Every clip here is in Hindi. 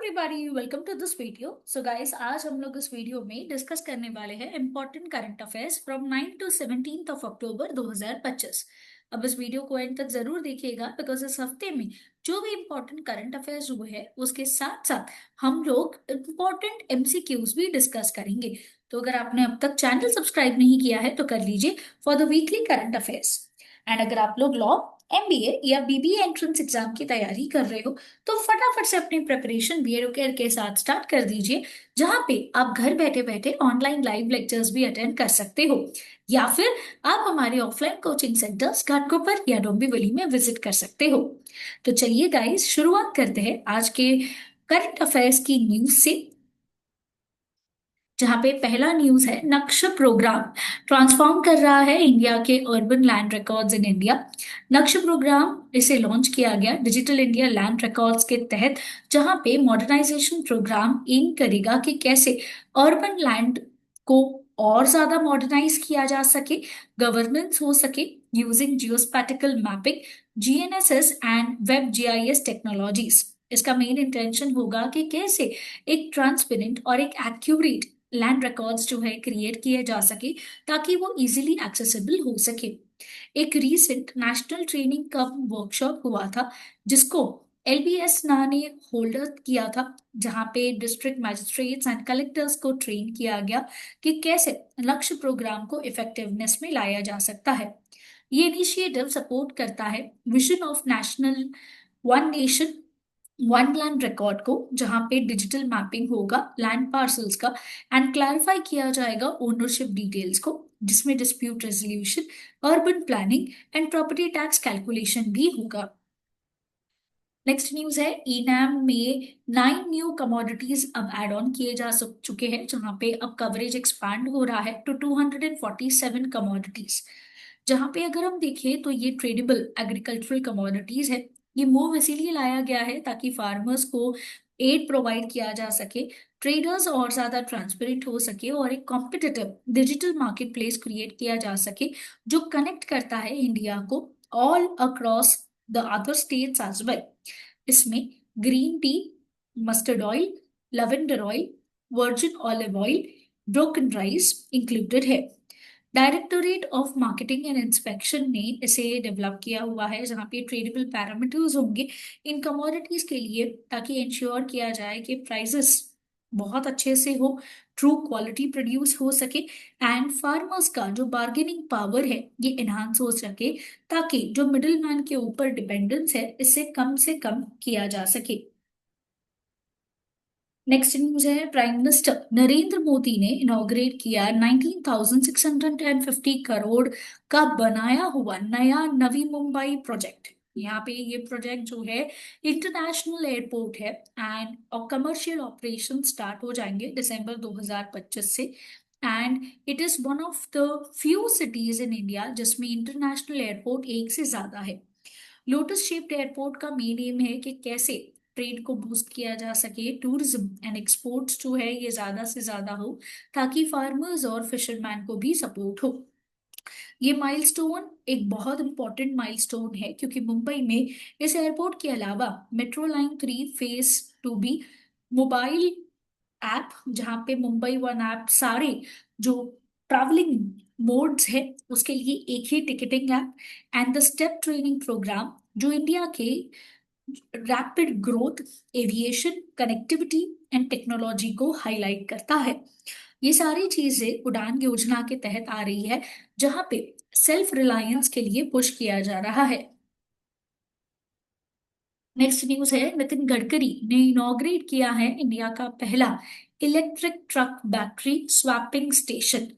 Everybody, welcome to this video. So guys, आज हम लोग इस वीडियो में डिस्कस करने वाले हैं important current affairs from 9 to 17 of October 2025। अब इस वीडियो को एंड तक जरूर देखिएगा बिकॉज इस हफ्ते में जो भी इंपॉर्टेंट करंट अफेयर्स हुए हैं उसके साथ साथ हम लोग इंपॉर्टेंट एमसीक्यूज भी डिस्कस करेंगे। तो अगर आपने अब तक चैनल सब्सक्राइब नहीं किया है तो कर लीजिए for the weekly current affairs. And अगर आप लोग लॉ, एमबीए या बीबीए एंट्रेंस एग्जाम की तैयारी कर रहे हो तो फटाफट से अपनी प्रिपरेशन बीएड केयर के साथ स्टार्ट कर दीजिए, जहां पे आप घर बैठे बैठे ऑनलाइन लाइव लेक्चर्स भी अटेंड कर सकते हो, या फिर आप हमारे ऑफलाइन कोचिंग सेंटर्स घाटकोपर या डोंबिवली में विजिट कर सकते हो। तो चलिए गाइस, शुरुआत करते हैं आज के करंट अफेयर्स की न्यूज से, जहां पे पहला न्यूज है नक्श प्रोग्राम ट्रांसफॉर्म कर रहा है इंडिया के urban land records in India. नक्श प्रोग्राम इसे लॉन्च किया गया डिजिटल इंडिया लैंड रिकॉर्ड्स के तहत, जहां पे मॉडर्नाइजेशन प्रोग्राम एम करेगा कि कैसे अर्बन लैंड को और ज्यादा मॉडर्नाइज किया जा सके, गवर्नेंस हो सके using geospatial mapping, GNSS and web GIS technologies. इसका मेन इंटेंशन होगा कि कैसे एक ट्रांसपेरेंट और एक एक्यूरेट लैंड रिकॉर्ड्स जो है क्रिएट किए जा सके, ताकि वो इजीली एक्सेसिबल हो सके। एक रीसेंट नेशनल ट्रेनिंग कम वर्कशॉप हुआ था, जिसको एलबीएस ना ने होल्डर किया था, जहां पे डिस्ट्रिक्ट मैजिस्ट्रेट्स एंड कलेक्टर्स को ट्रेन किया गया कि कैसे लक्ष्य प्रोग्राम को इफेक्टिवनेस में लाया जा सकता है। ये इनिशिएटिव सपोर्ट करता है vision of national one nation one land record को, जहां पे डिजिटल मैपिंग होगा लैंड पार्सल्स का एंड क्लैरिफाई किया जाएगा ओनरशिप डिटेल्स को, जिसमें dispute resolution, urban planning and property tax calculation भी होगा। नेक्स्ट न्यूज है इनाम में 9 न्यू कमोडिटीज अब एड ऑन किए जा चुके हैं, जहां पे अब कवरेज एक्सपैंड हो रहा है टू 247 कमोडिटीज। जहां पे अगर हम देखें तो ये ट्रेडेबल एग्रीकल्चरल कमोडिटीज है। ये मूव इसीलिए लाया गया है ताकि फार्मर्स को एड प्रोवाइड किया जा सके, ट्रेडर्स और ज्यादा ट्रांसपेरेंट हो सके और एक competitive digital marketplace create किया जा सके, जो कनेक्ट करता है इंडिया को all across the other states as well. इसमें green tea, mustard oil, lavender oil, virgin olive oil, broken rice included है। Directorate of marketing and inspection ने इसे डेवलप किया हुआ है, जहां पे ट्रेडेबल पैरामीटर्स होंगे इन कमोडिटीज के लिए, ताकि इंश्योर किया जाए कि प्राइसेस बहुत अच्छे से हो, ट्रू क्वालिटी प्रोड्यूस हो सके एंड फार्मर्स का जो बार्गेनिंग पावर है ये एनहांस हो सके, ताकि जो मिडिल मैन के ऊपर डिपेंडेंस है इससे कम किया जा सके। नेक्स्ट न्यूज है प्राइम मिनिस्टर नरेंद्र मोदी ने इनॉग्रेट किया 19,650 करोड़ का बनाया हुआ नया नवी मुंबई प्रोजेक्ट। यहाँ पे ये प्रोजेक्ट जो है इंटरनेशनल एयरपोर्ट है एंड और कमर्शियल ऑपरेशन स्टार्ट हो जाएंगे दिसंबर 2025 से। And it is one of the few cities in India जिसमें इंटरनेशनल एयरपोर्ट एक से ज्यादा है। लोटस शेप्ड एयरपोर्ट का मेन एम है कि कैसे ट्रेड को बूस्ट किया जा सके, टूरिज्म एंड एक्सपोर्ट्स जो है ये ज्यादा से ज्यादा हो, ताकि फार्मर्स और फिशरमैन को भी सपोर्ट हो। ये माइलस्टोन एक बहुत इंपॉर्टेंट माइलस्टोन है, क्योंकि मुंबई में इस एयरपोर्ट के अलावा मेट्रो लाइन 3 फेज 2 भी, मोबाइल ऐप जहाँ पे मुंबई वन ऐप सारे जो ट्रैवलिंग मोड्स है उसके लिए एक ही ticketing app, and the step training programme जो इंडिया के rapid growth, aviation, connectivity and technology को हाईलाइट करता है। ये सारी चीजें उड़ान योजना के तहत आ रही है, जहां पे सेल्फ रिलायंस के लिए पुश किया जा रहा है। नेक्स्ट न्यूज है नितिन गडकरी ने इनॉग्रेट किया है इंडिया का पहला electric truck battery swapping station.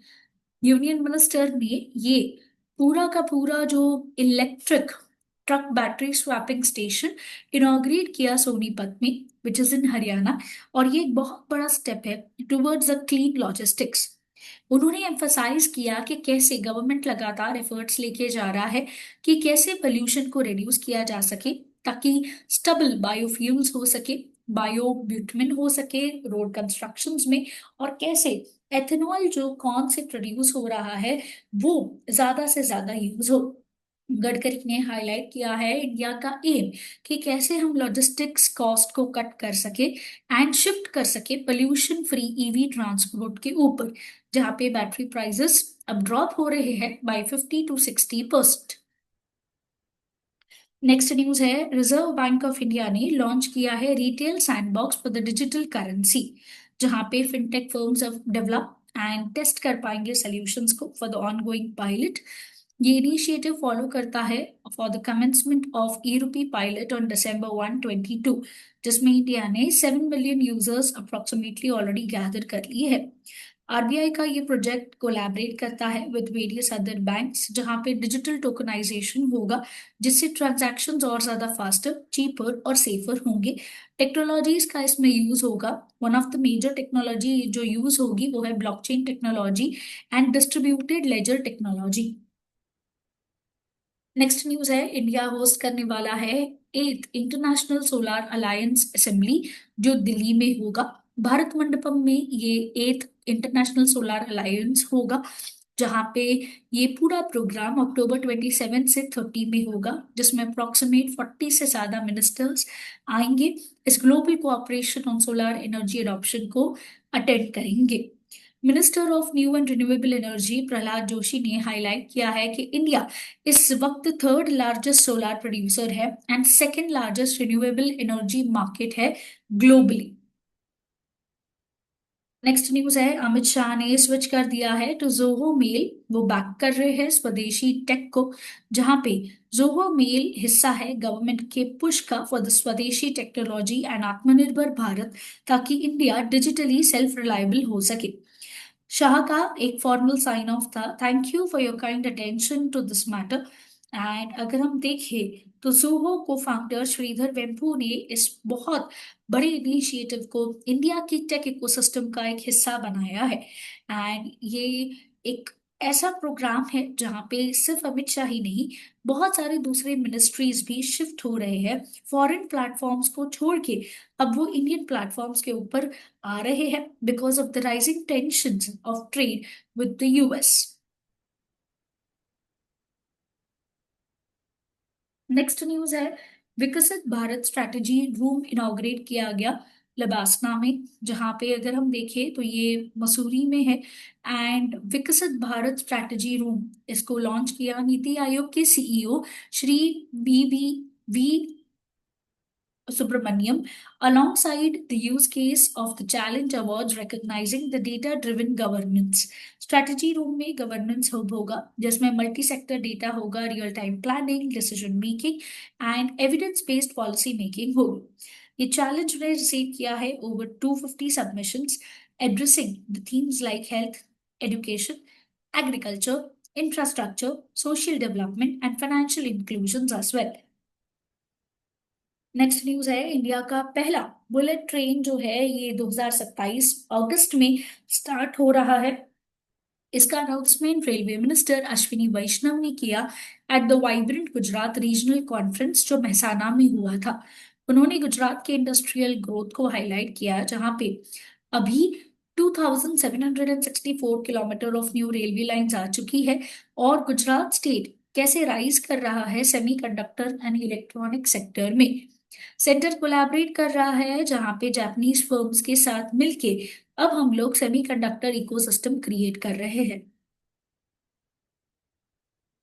Union minister ने ये पूरा का पूरा जो electric truck battery swapping station inaugurate किया सोनीपत में, विच इज इन हरियाणा। और ये एक बहुत बड़ा स्टेप है टुवर्ड्स अ क्लीन लॉजिस्टिक्स। उन्होंने एम्फसाइज किया कि कैसे गवर्नमेंट लगातार एफर्ट्स लेके जा रहा है कि कैसे पोल्यूशन को रिड्यूस किया जा सके, ताकि स्टेबल बायोफ्यूल्स हो सके, बायो ब्यूटमिन हो सके रोड कंस्ट्रक्शंस में, और कैसे एथेनॉल जो कौन से प्रोड्यूस हो रहा है वो ज्यादा से ज्यादा यूज हो। गडकरी ने हाईलाइट किया है इंडिया का एम कि कैसे हम लॉजिस्टिक्स कॉस्ट को कट कर सके एंड शिफ्ट कर सके पोल्यूशन फ्री ईवी ट्रांसपोर्ट के ऊपर, जहां पे बैटरी प्राइसेस अब ड्रॉप हो रहे हैं बाय 50 to 60%। नेक्स्ट न्यूज है, रिजर्व बैंक ऑफ इंडिया ने लॉन्च किया है retail sandbox for the digital currency, जहां पे फिनटेक फर्म्स अब डेवलप एंड टेस्ट कर पाएंगे सॉल्यूशंस को फॉर द ऑनगोइंग पायलट। ये इनिशिएटिव फॉलो करता है फॉर द कमेंसमेंट ऑफ ई रूपी पायलट ऑन December 1, 2022, जिसमें इंडिया ने 7 million users approximately already gather कर लिए है। आरबीआई का ये प्रोजेक्ट कोलैबोरेट करता है विद वेरियस अदर बैंक्स, जहां पे डिजिटल टोकनाइजेशन होगा, जिससे ट्रांजैक्शंस और ज्यादा फास्टर, चीपर और सेफर होंगे। टेक्नोलॉजीज का इसमें यूज होगा। One of the major technology जो यूज होगी वो है blockchain technology and distributed ledger technology. Next news है, इंडिया होस्ट करने वाला है 8th international solar alliance assembly, जो दिल्ली में होगा। भारत मंडपम में ये 8th इंटरनेशनल सोलार अलायंस होगा, जहां पे ये पूरा प्रोग्राम अक्टूबर 27 से 30 में होगा, जिसमें अप्रोक्सीमेट 40 से ज्यादा मिनिस्टर्स आएंगे, इस global cooperation on solar energy adoption को अटेंड करेंगे। Minister of new and renewable energy Prahlad Joshi ने हाईलाइट किया है कि इंडिया इस वक्त थर्ड लार्जेस्ट सोलार प्रोड्यूसर है and second largest renewable energy market है ग्लोबली। नेक्स्ट न्यूज है, अमित शाह ने स्विच कर दिया है टू जोहो मेल, वो बैक कर रहे हैं स्वदेशी टेक को, जहां पे जोहो मेल हिस्सा है गवर्नमेंट के पुश का फॉर द स्वदेशी टेक्नोलॉजी एंड आत्मनिर्भर भारत, ताकि इंडिया डिजिटली सेल्फ रिलायबल हो सके। शाह का एक फॉर्मल साइन ऑफ था, thank you for your kind attention to this matter. And अगर हम देखें तो जोहो को फाउंडर श्रीधर वेम्पू ने इस बहुत बड़े इनिशिएटिव को इंडिया की टेक इकोसिस्टम का एक हिस्सा बनाया है। एंड ये एक ऐसा प्रोग्राम है जहाँ पे सिर्फ अमित शाह ही नहीं, बहुत सारे दूसरे मिनिस्ट्रीज भी शिफ्ट हो रहे हैं फॉरेन प्लेटफॉर्म्स को छोड़ के, अब वो इंडियन प्लेटफॉर्म्स के ऊपर आ रहे हैं because of the rising tensions of trade with the US. Next news है, विकसित भारत स्ट्रैटेजी रूम इनॉग्रेट किया गया लबासना में, जहां पे अगर हम देखें तो ये मसूरी में है। And Viksit Bharat strategy room इसको लॉन्च किया नीति आयोग के CEO Shri V Subramaniam, alongside the use case of the Challenge Awards recognizing the data-driven governance. Strategy room में गवर्नेंस हब होगा, जिसमें मल्टी सेक्टर डेटा होगा, real time planning, decision making and evidence based policy making होगी। ये चैलेंज ने रिसीव किया है over 250 submissions addressing the themes like health, education, agriculture, infrastructure, social development and financial inclusion as well. Next news है, इंडिया का पहला बुलेट ट्रेन जो है ये 2027 अगस्त में स्टार्ट हो रहा है। इसका अनाउंसमेंट रेलवे मिनिस्टर अश्विनी वैष्णव ने किया at the vibrant Gujarat regional conference जो मेहसाना में हुआ था। उन्होंने गुजरात के इंडस्ट्रियल ग्रोथ को हाईलाइट किया, जहां पे अभी 2764 kilometre of new railway lines आ चुकी है, और गुजरात स्टेट कैसे राइज कर रहा है सेमीकंडक्टर एंड इलेक्ट्रॉनिक सेक्टर में। सेंटर कोलैबोरेट कर रहा है, जहां पे जापानीज फर्म्स के साथ मिलके अब हम लोग सेमीकंडक्टर इकोसिस्टम क्रिएट कर रहे हैं।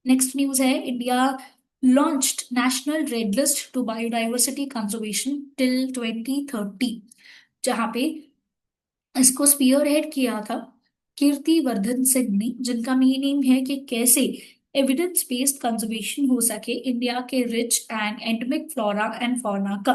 नेक्स्ट न्यूज है, India launched national red list to biodiversity conservation till 2030, जहां पे इसको स्पीयर हेड किया था कीर्ति वर्धन सिंह ने, जिनका मीनिंग है कि कैसे एविडेंस बेस्ड कंजर्वेशन हो सके इंडिया के rich and endemic flora and fauna का।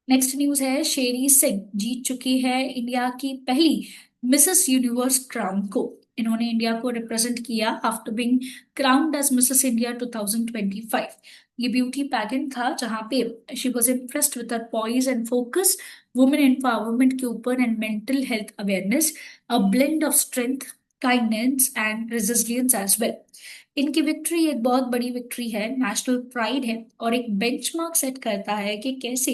नेक्स्ट न्यूज है, शेरी सिंह जीत चुकी है इंडिया की पहली मिसेस यूनिवर्स क्राउन को। इन्होंने इंडिया को रिप्रेजेंट किया after being crowned as Mrs India 2025। ये ब्यूटी पैजेंट था जहां पे she was impressed with her poise and focus, women empowerment के ऊपर and mental health awareness, a blend of strength, kindness and resilience as well. इनकी विक्ट्री एक बहुत बड़ी विक्ट्री है, नेशनल प्राइड है, और एक बेंचमार्क सेट करता है कि कैसे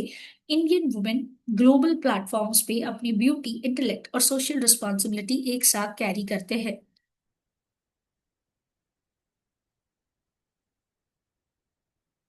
इंडियन वुमेन ग्लोबल प्लेटफॉर्म्स पे अपनी ब्यूटी, इंटेलेक्ट और सोशल रिस्पॉन्सिबिलिटी एक साथ कैरी करते हैं।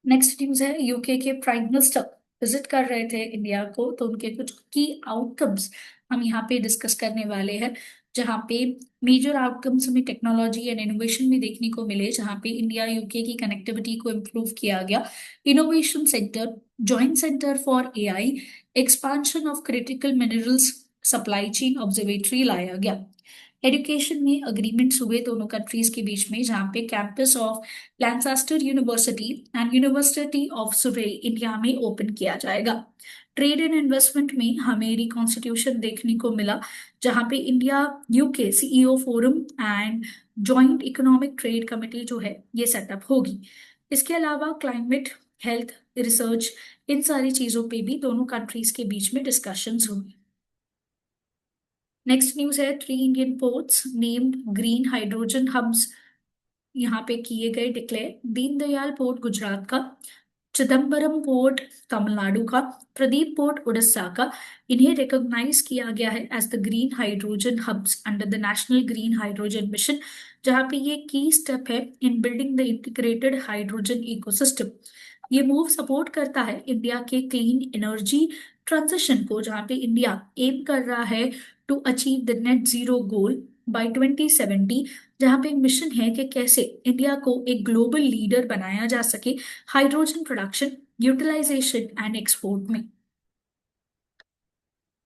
नेक्स्ट न्यूज है, यूके के प्राइम मिनिस्टर विजिट कर रहे थे इंडिया को, तो उनके कुछ की आउटकम्स हम यहाँ पे डिस्कस करने वाले हैं, जहाँ पे मेजर आउटकम्स हमें टेक्नोलॉजी एंड इनोवेशन में देखने को मिले, जहाँ पे इंडिया यूके की कनेक्टिविटी को इम्प्रूव किया गया। Innovation centre, joint centre for AI, expansion of critical minerals supply chain observatory लाया गया। एजुकेशन में अग्रीमेंट्स हुए दोनों कंट्रीज के बीच में, जहाँ पे campus of Lancaster university and university of Surrey India में ओपन किया जाएगा। ट्रेड एंड इन्वेस्टमेंट में हमें रिकॉन्स्टिट्यूशन देखने को मिला, जहाँ पे India UK CEO forum and joint economic trade committee जो है ये सेटअप होगी। इसके अलावा क्लाइमेट, हेल्थ, रिसर्च, इन सारी चीजों पे भी दोनों कंट्रीज के बीच में डिस्कशंस हुई। नेक्स्ट न्यूज है, 3 Indian ports named green hydrogen hubs यहाँ पे किए गए डिक्लेयर। दीनदयाल पोर्ट गुजरात का, चिदम्बरम पोर्ट तमिलनाडु का, प्रदीप पोर्ट उड़ीसा का, इन्हें रिकॉग्नाइज किया गया है as the green hydrogen hubs under the national green hydrogen mission, जहाँ पे ये की स्टेप है in building the integrated hydrogen ecosystem. ये मूव सपोर्ट करता है इंडिया के क्लीन एनर्जी ट्रांजिशन को, जहाँ पे इंडिया एम कर रहा है to achieve the net zero goal by 2070, जहाँ पे मिशन है कि कैसे इंडिया को एक ग्लोबल लीडर बनाया जा सके hydrogen production, utilisation and export में।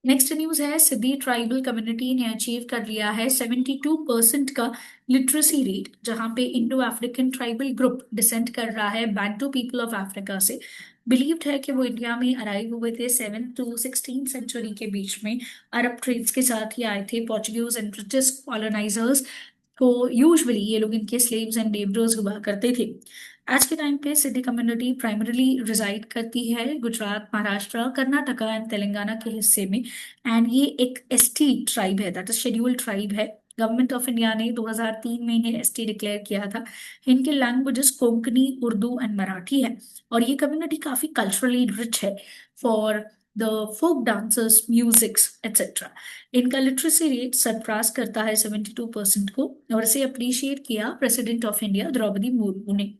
नेक्स्ट न्यूज है, सिद्धि ट्राइबल कम्युनिटी ने अचीव कर लिया है 72% का लिटरेसी रेट, जहां पे Indo African tribal group descend कर रहा है बैंटू पीपल ऑफ अफ्रीका से। बिलीव्ड है कि वो इंडिया में अराइव हुए थे 7th to 16th सेंचुरी के बीच में। अरब ट्रेड्स के साथ ही आए थे पोर्चुगीज एंड ब्रिटिश कॉलोनाइजर्स को। यूजुअली ये लोग इनके स्लेव्स एंड लेबरर्स हुआ करते थे। आज के टाइम पे सिद्धि कम्युनिटी प्राइमरीली रिजाइड करती है गुजरात, महाराष्ट्र, कर्नाटका एंड तेलंगाना के हिस्से में। एंड ये एक एसटी ट्राइब है, दैट इज शेड्यूल्ड ट्राइब है। गवर्नमेंट ऑफ इंडिया ने 2003 में इन्हें एसटी डिक्लेयर किया था। इनके लैंग्वेजेस कोंकणी, उर्दू एंड मराठी है। और ये कम्युनिटी काफी कल्चरली रिच है for the folk dancers, musics etcetera. इनका लिटरेसी रेट सरपास करता है 72% को, और इसे अप्रिशिएट किया president of India Draupadi Murmu ने।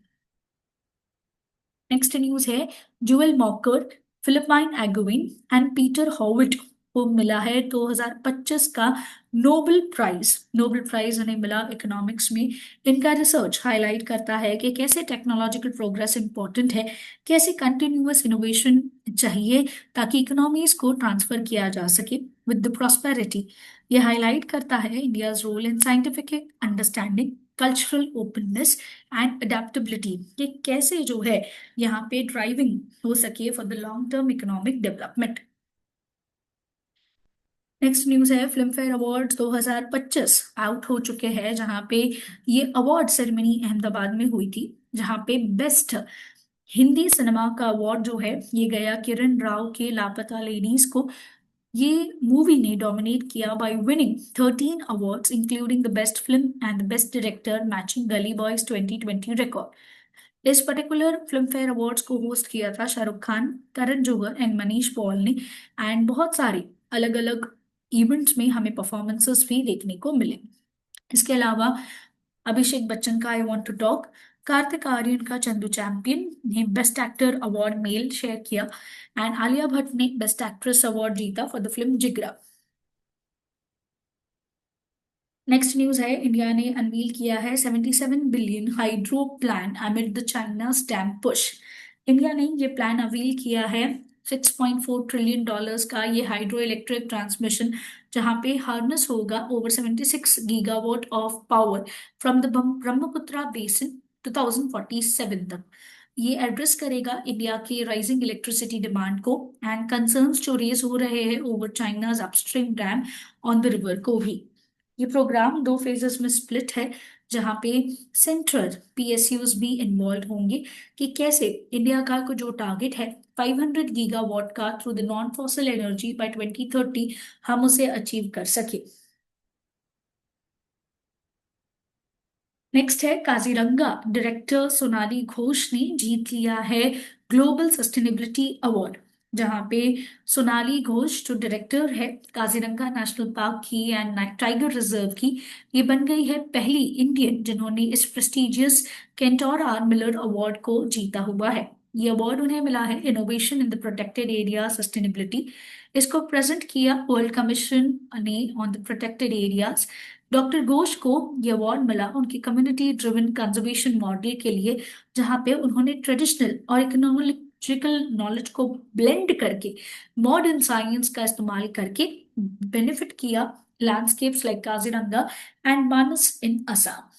नेक्स्ट न्यूज है, जुएल मॉकर, फिलिपाइन एगोविन एंड पीटर हॉविट को मिला है 2025 का नोबेल प्राइज। नोबेल प्राइज उन्हें मिला इकोनॉमिक्स में। इनका रिसर्च हाईलाइट करता है कि कैसे टेक्नोलॉजिकल प्रोग्रेस इंपॉर्टेंट है, कैसे कंटिन्यूअस इनोवेशन चाहिए ताकि इकोनॉमीज को ट्रांसफर किया जा सके विद द प्रॉस्पेरिटी। यह हाईलाइट करता है India's role in scientific understanding, cultural openness and adaptability, कि कैसे जो है यहाँ पे ड्राइविंग हो सके for the long term economic development. Next news है, फिल्म फेयर अवार्ड 2025 आउट हो चुके हैं, जहाँ पे ये अवार्ड सेरेमनी अहमदाबाद में हुई थी, जहाँ पे बेस्ट हिंदी सिनेमा का अवार्ड जो है ये गया किरण राव के लापता लेडीज को। ये मूवी ने डोमिनेट किया bye winning 13 awards including the best film and the best director, matching गली बॉयज 2020 रिकॉर्ड। इस पर्टिकुलर फिल्म फेयर अवार्ड्स को होस्ट किया था शाहरुख खान, करण जौहर एंड मनीष पॉल ने। एंड बहुत सारे अलग अलग इवेंट्स में हमें परफॉर्मेंसेस भी देखने को मिले। इसके अलावा अभिषेक बच्चन का I want to talk, Kartik Aaryan का चंदू चैंपियन ने best actor award male share किया, एंड आलिया भट्ट ने बेस्ट एक्ट्रेस अवार्ड जीता for the film Jigra. Next news है, इंडिया ने अनवील किया है 77 billion hydro plan amid the China dam push. India ने ये प्लान अवील किया है 6.4 ट्रिलियन डॉलर्स का, ये हाइड्रो इलेक्ट्रिक ट्रांसमिशन, जहां पे हार्नेस होगा over 76 gigawatt of power from the Brahmaputra basin 2047 तक। ये एड्रेस करेगा इंडिया के राइजिंग इलेक्ट्रिसिटी डिमांड को एंड कंसर्न्स जो रेज हो रहे हैं over China's upstream dam on the river को भी। ये प्रोग्राम 2 फेजेस में स्प्लिट है, जहाँ पे सेंट्रल पीएसयूज भी इन्वॉल्व होंगे, कि कैसे इंडिया का जो टारगेट है 500 गीगावाट का through the non fossil energy by 2030 हम उसे अचीव कर सके। नेक्स्ट है, काजीरंगा डायरेक्टर सोनाली घोष ने जीत लिया है ग्लोबल सस्टेनेबिलिटी अवार्ड, जहां पे सोनाली घोष जो डायरेक्टर है काजीरंगा नेशनल पार्क की एंड टाइगर रिजर्व की, ये बन गई है पहली इंडियन जिन्होंने इस प्रेस्टिजियस केंटोर आर मिलर अवार्ड को जीता हुआ है। ये अवार्ड उन्हें मिला है innovation in the protected area sustainability. इसको प्रेजेंट किया वर्ल्ड कमीशन ने on the protected areas. Doctor Ghosh को ये अवार्ड मिला उनकी कम्युनिटी ड्रिवन कंजर्वेशन मॉडल के लिए, जहाँ पे उन्होंने ट्रेडिशनल और इकोनॉमिकल नॉलेज को ब्लेंड करके मॉडर्न साइंस का इस्तेमाल करके बेनिफिट किया landscapes like Kaziranga and Manas in Assam.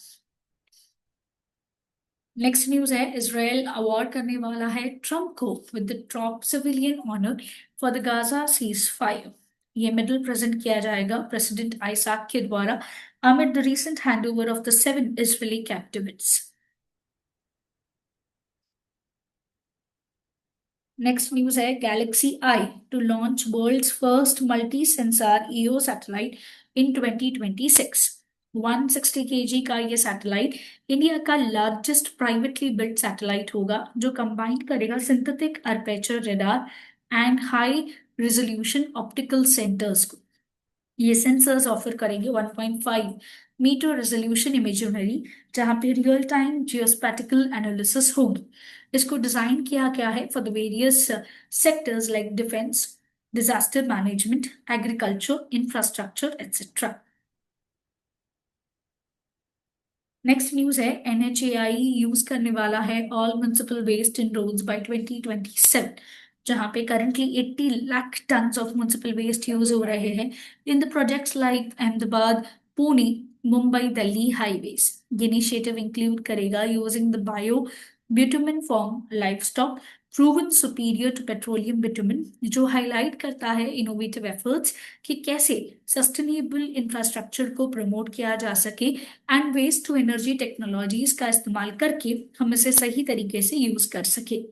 Next news है, इसराइल अवार्ड करने वाला है ट्रम्प को with the top civilian honour for the Gaza ceasefire. ये मेडल प्रेजेंट किया जाएगा प्रेसिडेंट आइसाक के द्वारा amid the recent handover of the 7 Israeli captives. Next news है, galaxy eye to launch world's first multi sensor EO satellite in 2026। 160 kg का ये सैटेलाइट इंडिया का लार्जेस्ट प्राइवेटली बिल्ट सैटेलाइट होगा, जो कंबाइन करेगा synthetic aperture radar and high resolution optical sensors को। ये सेंसर्स ऑफर करेंगे 1.5 मीटर रेजोल्यूशन इमेजरी, जहां पे रियल टाइम जियोस्पैटिकल एनालिसिस होगी। इसको डिजाइन किया गया है for the various sectors like defence, disaster management, agriculture, infrastructure etcetera. Next news है, एनएचएआई यूज करने वाला है all municipal waste in roads by 2027, जहां पे currently 80 lakh tons of municipal waste use हो रहे हैं in the projects like Ahmedabad, Pune, Mumbai, Delhi highways. ये इनिशिएटिव इंक्लूड करेगा using the bio bitumen form livestock proven superior to petroleum bitumen, जो हाईलाइट करता है इनोवेटिव एफर्ट्स कि कैसे सस्टेनेबल इंफ्रास्ट्रक्चर को प्रमोट किया जा सके and waste to energy technologies का इस्तेमाल करके हम इसे सही तरीके से यूज कर सके।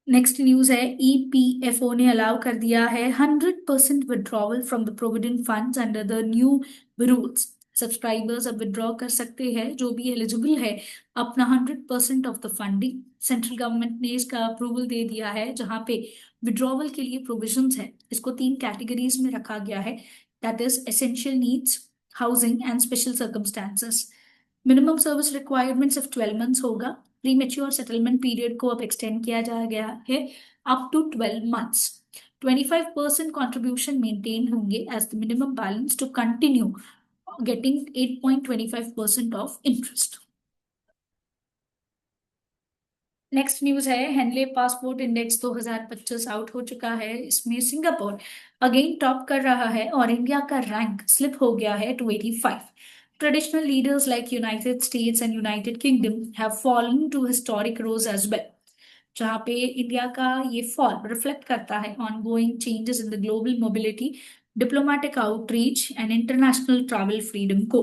नेक्स्ट न्यूज है, ईपीएफओ ने अलाउ कर दिया है 100% withdrawal from the provident funds under the new rules. Subscribers अब विड्रॉ कर सकते हैं जो भी एलिजिबल है अपना 100% of the funding. Central government ने इसका अप्रूवल दे दिया है, जहां पे विड्रॉवल के लिए प्रोविजंस है। इसको 3 कैटेगरीज में रखा गया है, that is essential needs, housing and special circumstances. Minimum service requirements of 12 months होगा। प्रीमेच्योर सेटलमेंट पीरियड को अब एक्सटेंड किया जा गया है up to 12 months. 25% contribution maintain होंगे as the minimum balance to continue getting 8.25% of interest. Next news है, हेनले पासपोर्ट इंडेक्स 2025 आउट हो चुका है। इसमें सिंगापुर अगेन टॉप कर रहा है और इंडिया का रैंक स्लिप हो गया है to 85। Traditional leaders like United States and United Kingdom have fallen to historic rose as well, जहाँ पे इंडिया का ये फॉल रिफ्लेक्ट करता है ongoing changes in the global mobility, diplomatic outreach and international travel freedom को।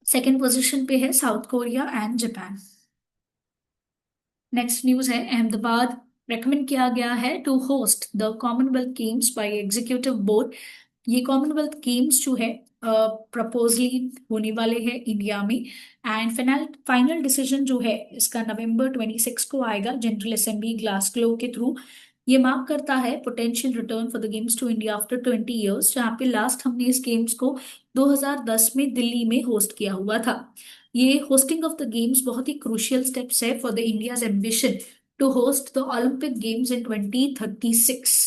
सेकेंड पोजीशन पे है South Korea and Japan. Next news है, अहमदाबाद रेकमेंड किया गया है to host the Commonwealth Games by executive board. ये कॉमनवेल्थ गेम्स जो है प्रपोजली होने वाले हैं इंडिया में, एंड फाइनल डिसीजन जो है इसका November 26 को आएगा जनरल असेंबली ग्लासगो के थ्रू। ये मार्क करता है potential return for the games to India after 20 years, जहाँ पे लास्ट हमने इस गेम्स को 2010 में दिल्ली में होस्ट किया हुआ था। ये होस्टिंग ऑफ द गेम्स बहुत ही क्रूशियल स्टेप्स है for the India's ambition to host the Olympic games in 2036।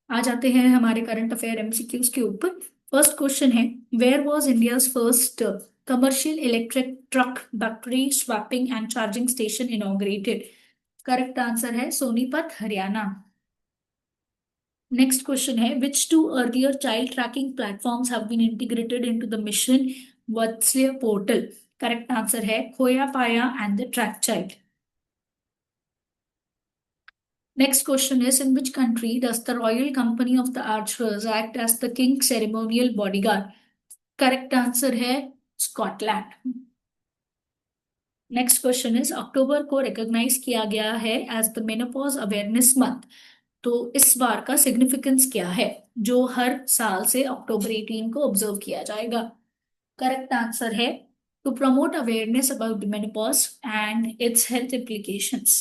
आ जाते हैं हमारे करंट अफेयर एमसीक्यूज के ऊपर। फर्स्ट क्वेश्चन है, where was India's first commercial electric truck battery swapping and charging station inaugurated? Correct answer है सोनीपत, हरियाणा। नेक्स्ट क्वेश्चन है, which two earlier child tracking platforms have been integrated into the mission Vatsalya portal? Correct answer है खोया पाया and the track child. Next question is, in which country does the Royal Company of the Archers act as the king's ceremonial bodyguard? Correct answer है Scotland. Next question is, October को रिकॉग्नाइज किया गया है as the menopause awareness month, तो इस बार का सिग्निफिकेंस क्या है जो हर साल से अक्टूबर 18 को ऑब्जर्व किया जाएगा? करेक्ट आंसर है to promote awareness about the menopause and its health implications.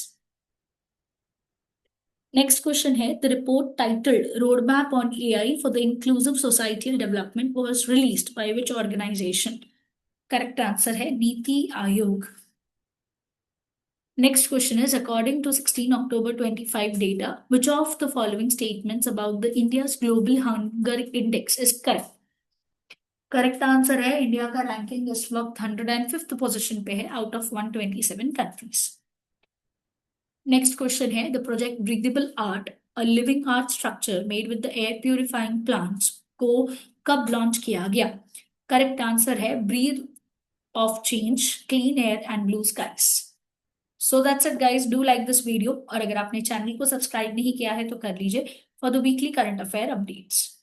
Next question है, the report titled Roadmap on AI for the Inclusive Societal Development was released by which organization? Correct answer है NITI Aayog. Next question is, according to 16 October 25 data, which of the following statements about the India's global hunger index is correct? Correct answer है इंडिया का रैंकिंग इस वक्त 105th पोजीशन पे है out of 127 countries. Next question है, the project breathable art, a living art structure made with the air purifying plants, को कब लॉन्च किया गया? करेक्ट आंसर है breath of change, clean air and blue skies. So that's it guys, do like this video, और अगर आपने चैनल को सब्सक्राइब नहीं किया है तो कर लीजिए for the weekly current affair updates.